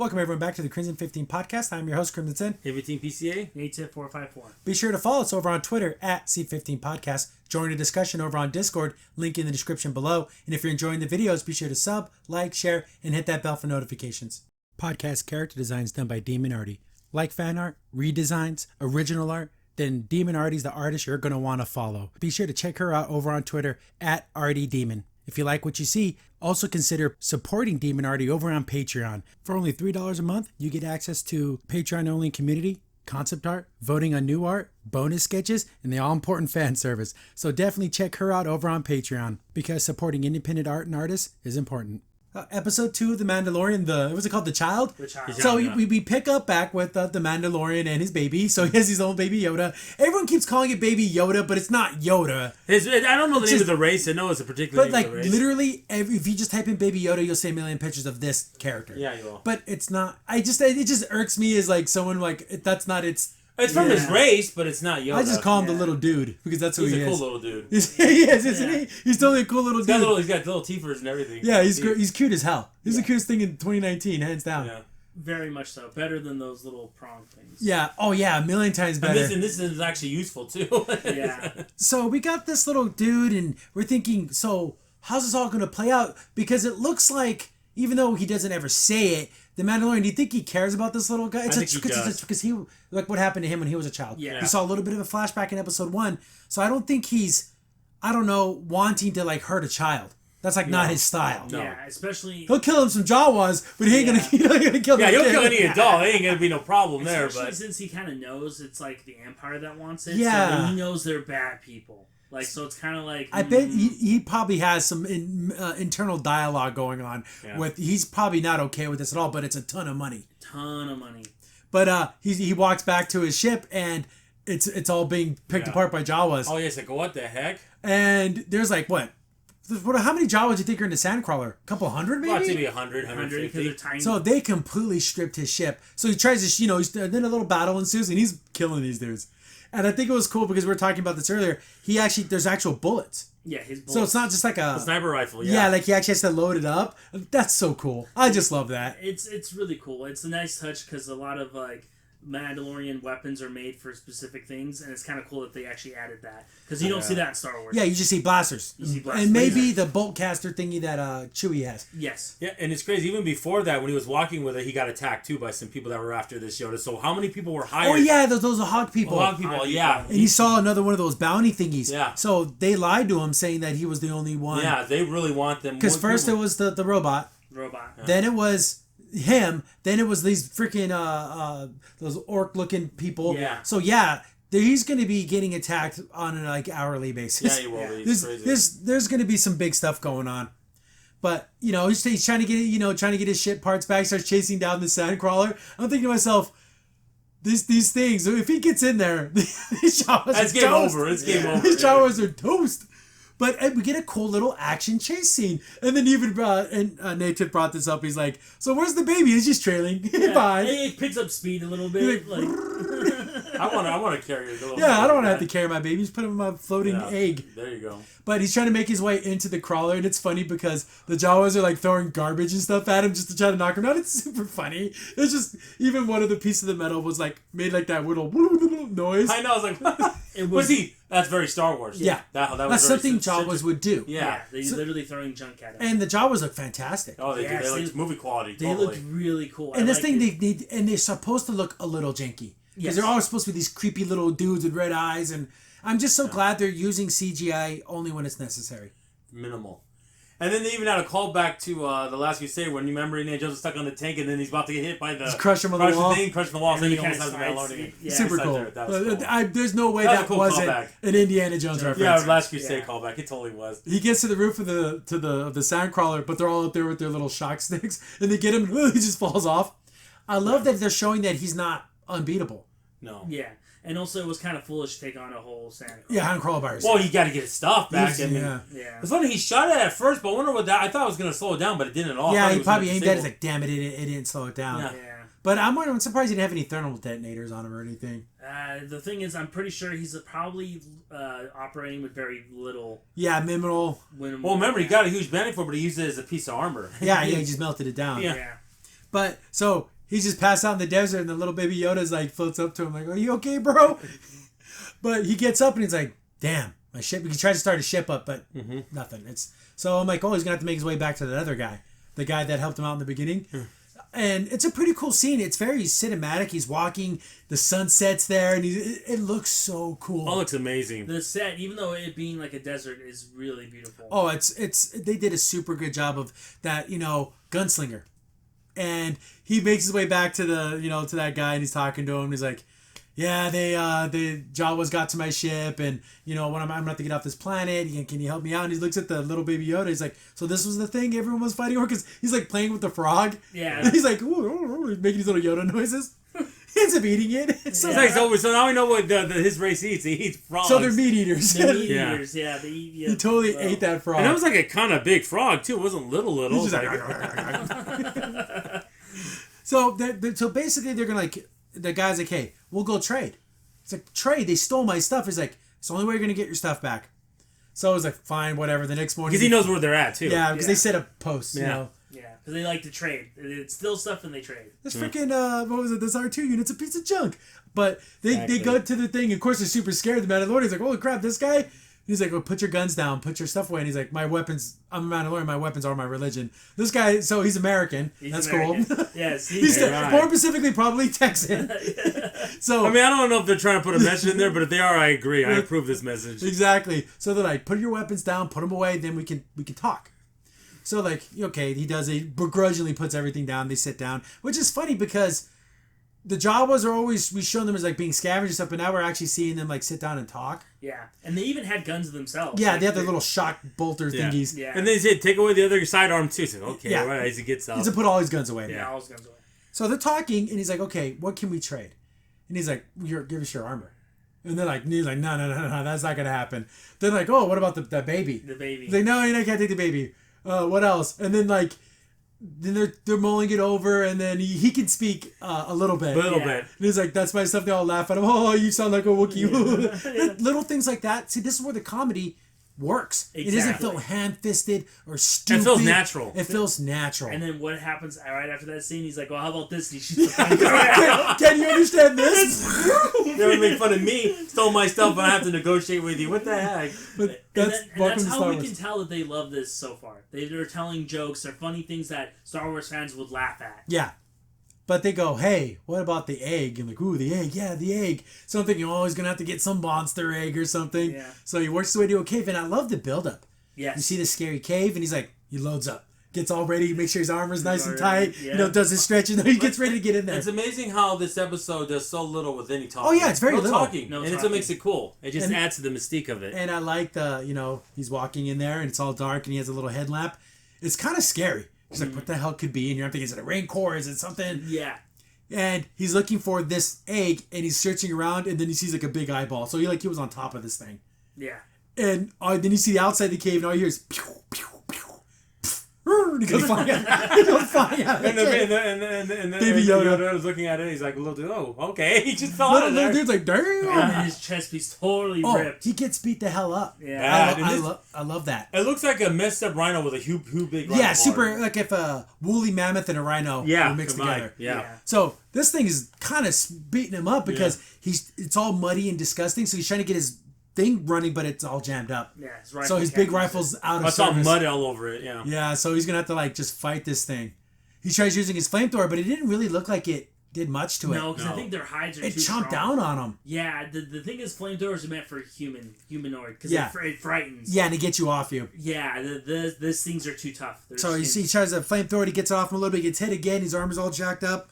Welcome everyone back to the Crimson 15 podcast. I'm your host, Crimson Sin. Ep2 PCA. Ep2 454. Be sure to follow us over on Twitter at C15 Podcast. Join the discussion over on Discord, link in the description below. And if you're enjoying the videos, be sure to sub, like, share, and hit that bell for notifications. Podcast character designs done by Demon Artie. Like fan art, redesigns, original art, then Demon Artie's the artist you're going to want to follow. Be sure to check her out over on Twitter at Artie Demon. If you like what you see, also consider supporting Demon Artie over on Patreon. For only $3 a month, you get access to Patreon-only community, concept art, voting on new art, bonus sketches, and the all-important fan service. So definitely check her out over on Patreon, because supporting independent art and artists is important. Episode 2 of The Mandalorian, what's it called? The Child? The Child. So we pick up back with the Mandalorian and his baby. So he has his own baby Yoda. Everyone keeps calling it baby Yoda, but it's not Yoda. I don't know the name of the race. I know it's a particular name of the race. Literally, if you just type in baby Yoda, you'll see a million pictures of this character. Yeah, you will. But it's not. It just irks me as like someone like that's not its. It's from his race, but it's not Yoda. I just call him the little dude because that's who he is. He's a cool little dude. He is, isn't he? He's totally a cool little dude. He's got little teethers and everything. Yeah, he's cute as hell. He's the cutest thing in 2019, hands down. Yeah. Very much so. Better than those little prong things. Yeah. Oh yeah, a million times better. And this is actually useful too. Yeah. So we got this little dude, and we're thinking, so how's this all going to play out? Because it looks like, even though he doesn't ever say it, the Mandalorian, do you think he cares about this little guy? I think he does. Because he, like what happened to him when he was a child. Yeah. We saw a little bit of a flashback in episode 1. So I don't think he's, wanting to like hurt a child. That's like not his style. No. Yeah, especially... He'll kill him some Jawas, but he ain't gonna kill Yeah, he'll kid. kill any adult. There ain't gonna be no problem there. Especially But since he kind of knows it's like the Empire that wants it. Yeah. So he knows they're bad people. Like, so it's kind of like... I bet he probably has some internal dialogue going on with he's probably not okay with this at all, but it's a ton of money. Ton of money. But he walks back to his ship and it's all being picked apart by Jawas. oh yes, like what the heck? And there's like how many Jawas do you think are in the Sandcrawler? A couple hundred maybe? Well, maybe 100, 100 because they're tiny. So they completely stripped his ship. So he tries to, then a little battle ensues and he's killing these dudes. And I think it was cool because we were talking about this earlier. There's actual bullets. Yeah, his bullets. So it's not just like a sniper rifle. Yeah, like he actually has to load it up. That's so cool. I just love that. It's really cool. It's a nice touch because a lot of like Mandalorian weapons are made for specific things, and it's kind of cool that they actually added that because you don't see that in Star Wars. Yeah, you just see blasters. You see blasters. And maybe the bolt caster thingy that Chewie has. Yes. Yeah, and it's crazy. Even before that, when he was walking with it, he got attacked too by some people that were after this Yoda. So how many people were hired? Oh yeah, those are hog people. Hog people, yeah. And he saw another one of those bounty thingies. Yeah. So they lied to him, saying that he was the only one. Yeah, they really want them. Because first it was the robot. Yeah. Then it was him. Then it was these freaking those orc-looking people. Yeah. So yeah, he's going to be getting attacked on an like hourly basis. Yeah, he will be. There's going to be some big stuff going on. But he's trying to get his ship parts back. Starts chasing down the Sandcrawler. I'm thinking to myself, these things. If he gets in there, these Jawas are game toast. over. It's game over. These Jawas are toast. But we get a cool little action chase scene. And then even Native brought this up. He's like, so where's the baby? He's just trailing behind. It picks up speed a little bit. Like, I want to carry it a little bit. I don't want to have to carry my baby. Just put him in a floating egg. There you go. But he's trying to make his way into the crawler. And it's funny because the Jawas are like throwing garbage and stuff at him just to try to knock him out. It's super funny. It's just, even one of the pieces of the metal was like, made like that little noise. I know. I was like, that's very Star Wars. Yeah. That's something Jawas would do. Yeah. They're literally throwing junk at him. And the Jawas look fantastic. Oh, they do. They look movie quality. They look really cool. And they're supposed to look a little janky. Because they're always supposed to be these creepy little dudes with red eyes. And I'm just so glad they're using CGI only when it's necessary. Minimal. And then they even had a callback to The Last Crusade when you remember Indiana Jones was stuck on the tank and then he's about to get hit by the... Just crush him on the wall. Crush the wall. And then he almost has the Mandalorian. Yeah. Super cool. That was cool. There's no way that cool wasn't callback. an Indiana Jones reference. Yeah, Last Crusade callback. It totally was. He gets to the roof of the Sandcrawler, but they're all up there with their little shock sticks, and they get him, and he just falls off. I love that they're showing that he's not unbeatable. No. Yeah. And also, it was kind of foolish to take on a whole Sandcrawler. Yeah, Handcrawler by Well, you got to get his stuff back. Yeah. It's funny, he shot it at first, but I wonder what that... I thought it was going to slow it down, but it didn't at all. Yeah, he probably aimed at it. It's like, damn it, it didn't slow it down. Yeah. But I'm surprised he didn't have any thermal detonators on him or anything. The thing is, I'm pretty sure he's probably operating with very little... Yeah, minimal. Well, remember, he got a huge benefit for it, but he used it as a piece of armor. Yeah, he just melted it down. Yeah. But, so, he's just passed out in the desert, and the little baby Yoda's like floats up to him like, "Are you okay, bro?" But he gets up and he's like, "Damn, my ship." He tries to start a ship up, but nothing. So I'm like, "Oh, he's gonna have to make his way back to that other guy, the guy that helped him out in the beginning." And it's a pretty cool scene. It's very cinematic. He's walking, the sunset's there, and it looks so cool. Oh, it looks amazing. The set, even though it being like a desert, is really beautiful. Oh, it's they did a super good job of that, gunslinger. And he makes his way back to to that guy, and he's talking to him. And he's like, "Yeah, the Jawas got to my ship, and when I'm gonna have to get off this planet. Can you help me out?" And he looks at the little baby Yoda. He's like, "So this was the thing everyone was fighting over?" Because he's like playing with the frog. Yeah. And he's like, ooh, making these little Yoda noises. He ends up eating it. So now we know what his race eats. He eats frogs. So they're meat eaters. The meat eaters, yeah. They eat, He totally ate that frog. And that was like a kind of big frog too. It wasn't little. He's just like, So basically they're gonna the guy's like, "Hey, we'll go trade." It's like, "Trade? They stole my stuff." He's like, "It's the only way you're gonna get your stuff back." So I was like, "Fine, whatever." The next morning, because he knows where they're at too. Yeah, because they set up posts. Yeah, because they like to trade. It's still stuff and they trade. This freaking what was it? This R2 unit's a piece of junk. But they go to the thing. Of course, they're super scared. The Mandalorian is like, "Holy crap, this guy!" He's like, "Well, put your guns down, put your stuff away." And he's like, "My weapons. I'm a Mandalorian. My weapons are my religion." This guy, so he's American. That's American. cool. Yes, he's more specifically probably Texan. So I mean, I don't know if they're trying to put a message in there, but if they are, I agree. I approve this message. Exactly. So they're like, "Put your weapons down, put them away, then we can talk." So like, okay, he does. He begrudgingly puts everything down. They sit down, which is funny because the Jawas are always, we show them as like being scavengers and stuff, but now we're actually seeing them like sit down and talk. Yeah, and they even had guns themselves. Yeah, they have their little shock bolter thingies. Yeah. And then he said, "Take away the other sidearm too." So okay, all right, as he gets up. He's to put all his guns away. Yeah, all his guns away. So they're talking, and he's like, "Okay, what can we trade?" And he's like, "Give us your armor." And they're like, "No, that's not gonna happen." They're like, "Oh, what about the baby?" The baby. He's like, "No, you can't take the baby." What else? And then they're mulling it over, and then he can speak a little bit. bit. And he's like, "That's my stuff." They all laugh at him. "Oh, you sound like a Wookiee." Yeah. Little things like that. See, this is where the comedy works. Exactly. It doesn't feel hand-fisted or stupid. It feels natural. It feels natural. And then what happens right after that scene? He's like, "Well, how about this?" And he shoots the flamethrower. Can you understand this? They would make fun of me, stole my stuff, and I have to negotiate with you. What the heck? But And that's that's how we Wars. can tell that they love this so far. They're telling jokes. They're funny things that Star Wars fans would laugh at. Yeah. But they go, "Hey, what about the egg?" And like, "Ooh, the egg. Yeah, the egg." So I'm thinking, "Oh, he's going to have to get some monster egg or something." Yeah. So he works his way to a cave, and I love the buildup. Yes. You see the scary cave, and he's like, he loads up. Gets all ready, makes sure his armor's nice and already- tight, yeah. does his stretching, he gets ready to get in there. It's amazing how this episode does so little with any talking. Oh, yeah, it's very no little. talking. No and it's talking. what makes it cool. It just And- adds to the mystique of it. And I like he's walking in there, and it's all dark, and he has a little headlamp. It's kind of scary. He's like, what the hell could be? And you're thinking, is it a Rancor? Is it something? Yeah. And he's looking for this egg, and he's searching around, and then he sees like a big eyeball. So he was on top of this thing. Yeah. And then you see the outside of the cave, and all you hear is pew, pew, pew, pff, and he goes flying out. He goes flying out. And Baby Yoda. Yoda was looking at it. He's like, "Little dude, oh, okay." He just fell out Little, of little there. dude's like, "Damn!" And his chest piece totally Oh, ripped. he gets beat the hell up. Yeah. I love that. It looks like a messed up rhino with a huge big rhino. Yeah, super, horn. like if a woolly mammoth and a rhino were mixed combined. together. Yeah. So this thing is kind of beating him up because it's all muddy and disgusting. So he's trying to get his thing running, but it's all jammed up. Yeah. So his big rifle's out of I saw service. mud all over it. Yeah. Yeah, so he's gonna have to just fight this thing. He tries using his flamethrower, but it didn't really look like it did much to it. No, because I think their hides are It too chomped strong. down on him. Yeah, the thing is, flamethrowers are meant for humanoid, because Yeah. it frightens. Yeah, and to get you off you. Yeah, these things are too tough. They're So he skinny. tries to flamethrower it, he gets off him a little bit, gets hit again, his armor's all jacked up,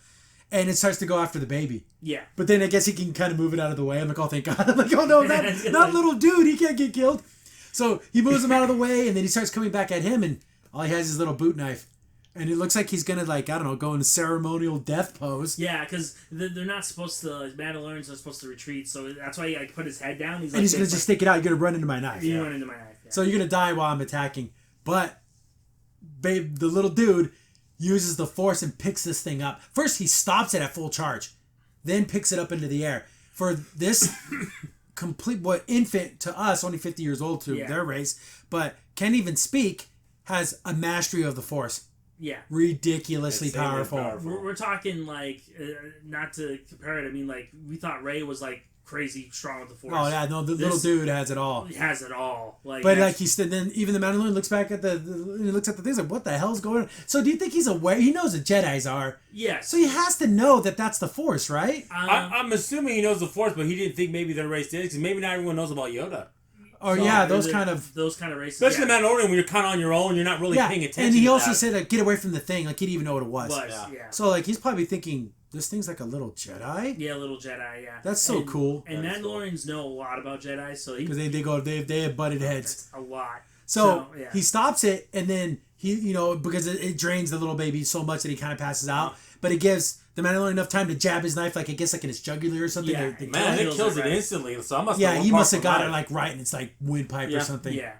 and it starts to go after the baby. Yeah. But then I guess he can kind of move it out of the way. I'm like, oh, thank God. I'm like, oh, no, not little dude. He can't get killed. So he moves him out of the way, and then he starts coming back at him, and all he has is his little boot knife. And it looks like he's going to, I don't know, go into ceremonial death pose. Yeah, because they're not supposed to, Mandalorians are supposed to retreat, so that's why he put his head down. And he's going to just stick it out. You're going to run into my knife. You run into my knife. Yeah. So you're going to die while I'm attacking. But, babe, the little dude uses the force and picks this thing up. First, he stops it at full charge. Then picks it up into the air. For this infant to us, only 50 years old to their race, but can't even speak, has a mastery of the force. ridiculously Insanely powerful. powerful. We're talking like, not to compare it. I mean, like we thought Rey was like crazy strong with the Force. Oh yeah, no, the little dude has it all. He has it all. Like, But like then even the Mandalorian looks back at he looks at the things like, what the hell's going on? So do you think he's aware? He knows the Jedis are. Yes. So he has to know that that's the Force, right? I'm assuming he knows the Force, but he didn't think maybe their race did because maybe not everyone knows about Yoda. Or So, yeah, those kind of races. Especially the Mandalorian when you're kind of on your own, you're not really paying attention. And he to also that. said, get away from the thing. Like he didn't even know what it was. Yeah. So like he's probably thinking this thing's like a little Jedi. Yeah, little Jedi. Yeah. That's so cool. And Mandalorians know a lot about Jedi, so because they have butted heads a lot. So he stops it, and then he because it drains the little baby so much that he kind of passes out, but it gives the Mandalorian enough time to jab his knife, like I guess like in his jugular or something. Yeah, man, it kills it instantly. So I must. Yeah, he must have got it like right in its like windpipe or something. Yeah.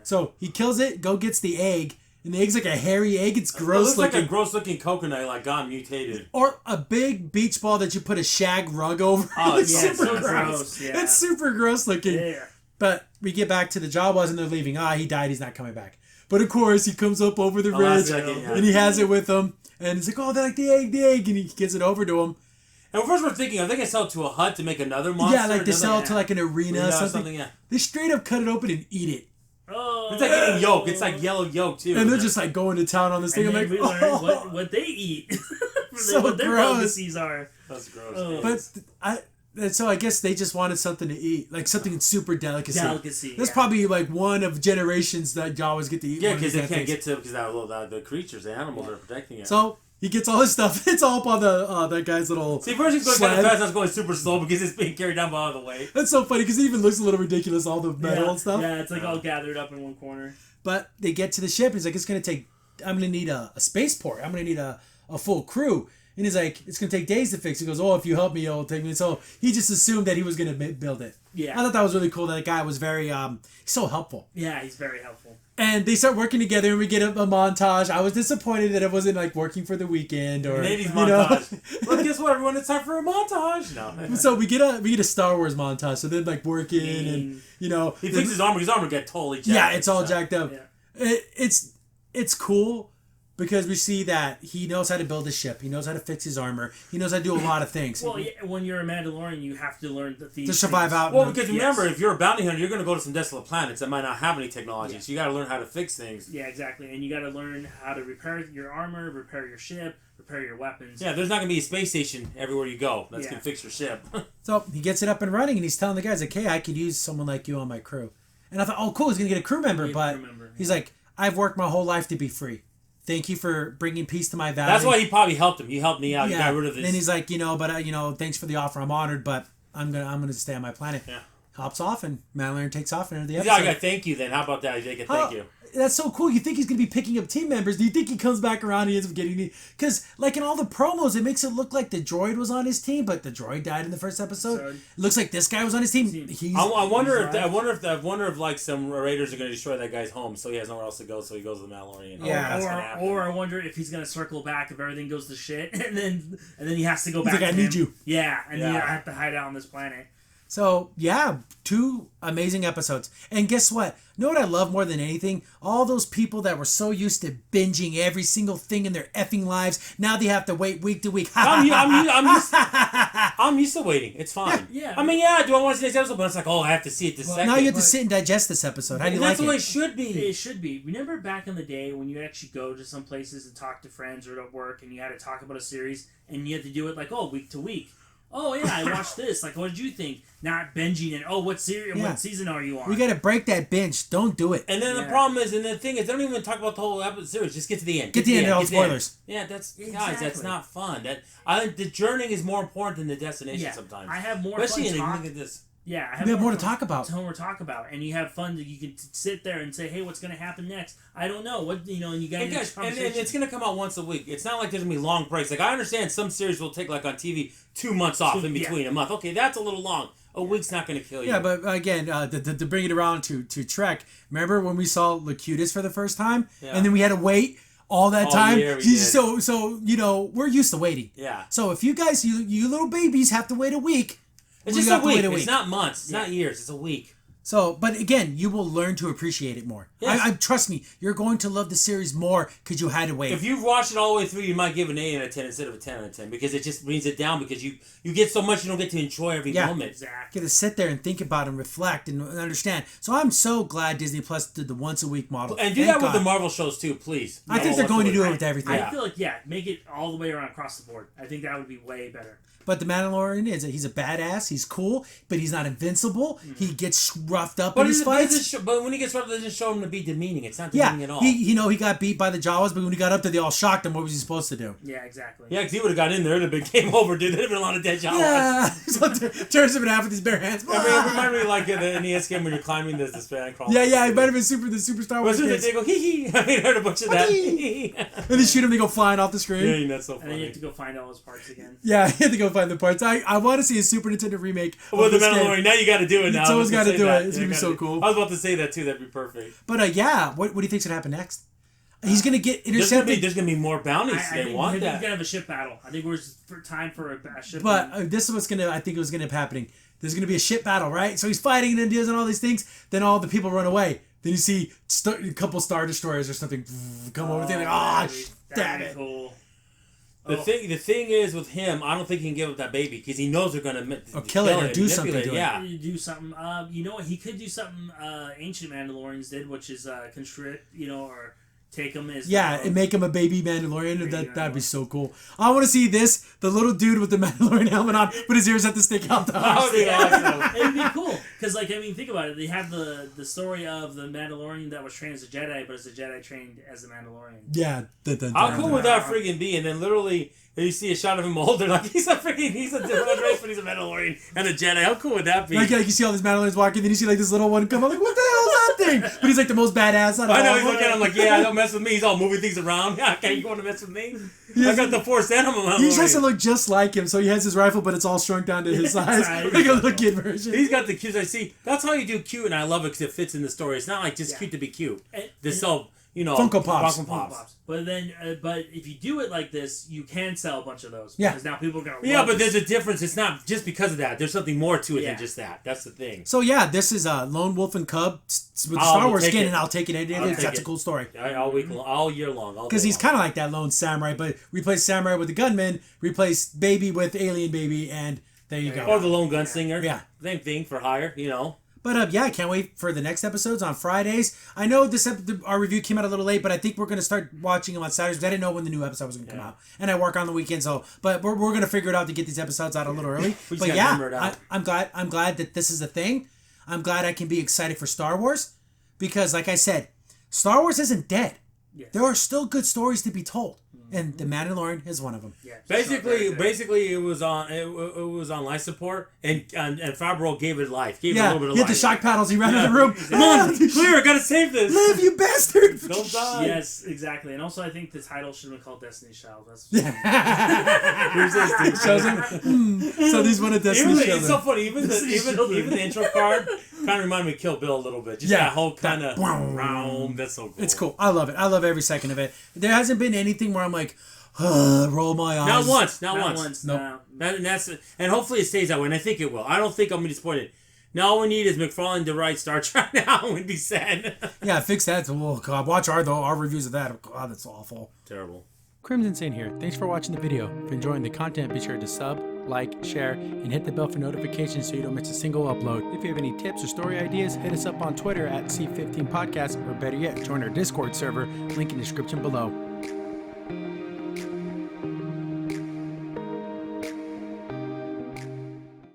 So he kills it, gets the egg, and the egg's like a hairy egg. It's gross. It looks looking. like a gross looking coconut, like gone mutated. Or a big beach ball that you put a shag rug over. Oh, it's yeah, super so gross. yeah. It's super gross looking. Yeah. But we get back to the Jawas and they're leaving. He died. He's not coming back. But of course, he comes up over the ridge and he has it with him. And he's like, they're like the egg. And he gets it over to him. And first we're thinking, are they going to sell it to a hut to make another monster? Yeah, like they sell it to like an arena or something. Yeah. They straight up cut it open and eat it. Oh. It's like eating yolk. It's like yellow yolk, too. And they're just like going to town on this thing. And I'm like, we learn what they eat. So what their gross. delicacies are. That's gross. So I guess they just wanted something to eat, like something super delicacy. That's yeah. probably like one of generations that Jawas get to eat. Yeah, because they can't get to because the creatures, the animals are protecting it. So he gets all his stuff. It's all up on that guy's little. See, first he's going kind of fast. I was going super slow because it's being carried down by all the way. That's so funny because it even looks a little ridiculous, all the metal and stuff. Yeah, it's like all gathered up in one corner. But they get to the ship. He's like, it's gonna take. I'm gonna need a spaceport. I'm gonna need a full crew. And he's like, it's going to take days to fix. He goes, if you help me, it'll take me. So he just assumed that he was going to build it. Yeah. I thought that was really cool. That guy was very, he's so helpful. Yeah, he's very helpful. And they start working together and we get a montage. I was disappointed that it wasn't like working for the weekend or, 80s montage. Well, guess what, everyone? It's time for a montage. No. So we get a Star Wars montage. So they're like working and, He fixes his armor. His armor get totally jacked. Yeah, it's all jacked up. Yeah. It's cool. Because we see that he knows how to build a ship. He knows how to fix his armor. He knows how to do a lot of things. Well, when you're a Mandalorian, you have to learn to survive out. Well, because remember, if you're a bounty hunter, you're going to go to some desolate planets that might not have any technology. Yeah. So you got to learn how to fix things. Yeah, exactly. And you got to learn how to repair your armor, repair your ship, repair your weapons. Yeah, there's not going to be a space station everywhere you go that's going to fix your ship. So he gets it up and running, and he's telling the guys, like, hey, I could use someone like you on my crew. And I thought, oh, cool, he's going to get a crew member. But he's like, I've worked my whole life to be free. Thank you for bringing peace to my valley. That's why he probably helped him. He helped me out. Yeah. He got rid of this. Then he's like, thanks for the offer. I'm honored, but I'm gonna stay on my planet. Yeah. Hops off and Mandalorian takes off into the episode. episode. Yeah, I got thank you then. How about that? Thank you. That's so cool. You think he's going to be picking up team members. Do you think he comes back around and he ends up getting me? Because, like in all the promos, it makes it look like the droid was on his team, but the droid died in the first episode. It looks like this guy was on his team. I wonder if like some raiders are going to destroy that guy's home, so he has nowhere else to go, so he goes to the Mandalorian. Yeah. Or I wonder if he's going to circle back if everything goes to shit, and then he has to go back. He's like, I need you. Yeah, and then I have to hide out on this planet. So, yeah, 2 amazing episodes. And guess what? You know what I love more than anything? All those people that were so used to binging every single thing in their effing lives, now they have to wait week to week. I'm used to waiting. It's fine. Yeah. I mean, do I want to see this episode? But it's like, I have to see it this second. Now you have to sit and digest this episode. How do you like it? That's the way it should be. It should be. Remember back in the day when you actually go to some places and talk to friends or at work and you had to talk about a series and you had to do it like, week to week. Oh, yeah, I watched this. Like, what did you think? Not binging and, what series, what season are you on? We got to break that binge. Don't do it. And then the problem is, and the thing is, they don't even talk about the whole episode series. Just get to the end. Get to the end. No spoilers. Yeah, guys, that's not fun. The journey is more important than the destination sometimes. I have more Especially fun. Look at this. Yeah, we have more to talk about. More to talk about, and you have fun. That you can sit there and say, "Hey, what's going to happen next?" I don't know. And you guys. And it's going to come out once a week. It's not like there's going to be long breaks. Like I understand some series will take like on TV 2 months off in between a month. Okay, that's a little long. A week's not going to kill you. Yeah, but again, to bring it around to Trek. Remember when we saw Locutus for the first time, and then we had to wait all that time. So we're used to waiting. Yeah. So if you guys, you little babies, have to wait a week. It's just a week. It's not months. It's not years. It's a week. So, but again, you will learn to appreciate it more. Yes. I trust me, you're going to love the series more because you had to wait. If you've watched it all the way through, you might give an 8 out of 10 instead of a 10 out of 10 because it just brings it down because you get so much you don't get to enjoy every moment. Exactly. You got to sit there and think about and reflect and understand. So I'm so glad Disney Plus did the once a week model. And do Thank that with God. the Marvel shows too, please. I think they're going to do it with everything. I feel like, make it all the way around across the board. I think that would be way better. But the Mandalorian he's a badass. He's cool, but he's not invincible. Mm-hmm. He gets roughed up in his fights. But when he gets roughed, it doesn't show him to be demeaning. It's not demeaning at all. He got beat by the Jawas, but when he got up there, they all shocked him. What was he supposed to do? Yeah, exactly. Yeah, because he would have got in there. It'd have been game over, dude. There'd have been a lot of dead Jawas. Yeah, so turns him in half with his bare hands. I mean, it reminded me like the NES game when you're climbing the span crawl. Yeah, it might have been the Super Star Wars. They go hee hee. I mean, I heard a bunch of that. And they shoot him. They go flying off the screen. Yeah, that's so funny. And then you have to go find all those parts again. Yeah, you have to go find the parts. I want to see a Super Nintendo remake. Well, the Mandalorian. Now you got to do it. Now Someone's got to do that. it. It's gonna be so cool. I was about to say that too. That'd be perfect. But what do you think's gonna happen next? He's gonna get intercepted. There's gonna be more bounties. They want that. We're gonna have a ship battle. I think we're for time for a ship. But this is what's gonna. I think it was gonna be happening. There's gonna be a ship battle, right? So he's fighting and then doing all these things. Then all the people run away. Then you see a couple Star Destroyers or something come over. They're like, damn it. Cool. The thing is with him, I don't think he can give up that baby because he knows they're gonna kill it or do something to it. Yeah, do something. You know what? He could do something. Ancient Mandalorians did, which is constrict. Or take him as and make him a baby Mandalorian. That'd be so cool. I want to see the little dude with the Mandalorian helmet on, but his ears have to stick out. It'd be cool because, think about it. They have the story of the Mandalorian that was trained as a Jedi, but as a Jedi trained as a Mandalorian. Yeah, how cool would that friggin' be? And then literally you see a shot of him older, like he's a different race, but he's a Mandalorian and a Jedi. How cool would that be? Like you see all these Mandalorians walking, then you see this little one come. I'm like, what the hell is that thing? But he's the most badass. I know. He's looking at him like, don't mess with me. He's all moving things around. Yeah, okay, you want to mess with me? I got the Force animal. He has to look just like him, so he has his rifle, but it's all shrunk down to his size, like a little kid version. He's got the cute. I see. That's how you do cute, and I love it because it fits in the story. It's not like just cute to be cute. Funko Pops. But then, but if you do it like this, you can sell a bunch of those. Yeah. Because now people are gonna. But there's a difference. It's not just because of that. There's something more to it than just that. That's the thing. So this is Lone Wolf and Cub with Star Wars skin, and I'll take it. That's a cool story. All year long. Because he's kind of like that lone samurai, but replace samurai with the gunman, replace baby with alien baby, and there you go. Or the lone gunslinger. Yeah. Same thing for hire. But I can't wait for the next episodes on Fridays. I know our review came out a little late, but I think we're going to start watching them on Saturdays. I didn't know when the new episode was going to come out, and I work on the weekend, but we're going to figure it out to get these episodes out a little early. But I'm glad that this is a thing. I'm glad I can be excited for Star Wars because, like I said, Star Wars isn't dead. Yes. There are still good stories to be told. And The Mandalorian is one of them. Yeah, basically, it was on life support, and Favreau gave it life. Gave it a little bit of life. He had the shock paddles. He ran out of the room. Come on, clear! I gotta save this. Live, you bastard! Don't die. Yes, exactly. And also, I think the title should have been called Destiny's Child. That's who's this? Shows him. So these one of Destiny's Child. It's so funny. Even the intro card kind of reminded me of Kill Bill a little bit. Just that whole kind of round. That's so cool. It's cool. I love it. I love every second of it. There hasn't been anything where I'm like, roll my eyes. Not once. Nope. And hopefully it stays that way, and I think it will. I don't think I'm going to be disappointed. Now all we need is McFarlane to write Star Trek now and be sad. Yeah, fix that. Oh, God. Watch our reviews of that. Oh, God, that's awful. Terrible. Crimson Saint here. Thanks for watching the video. If you're enjoying the content, be sure to sub, like, share, and hit the bell for notifications so you don't miss a single upload. If you have any tips or story ideas, hit us up on Twitter at C15Podcast, or better yet, join our Discord server, link in the description below.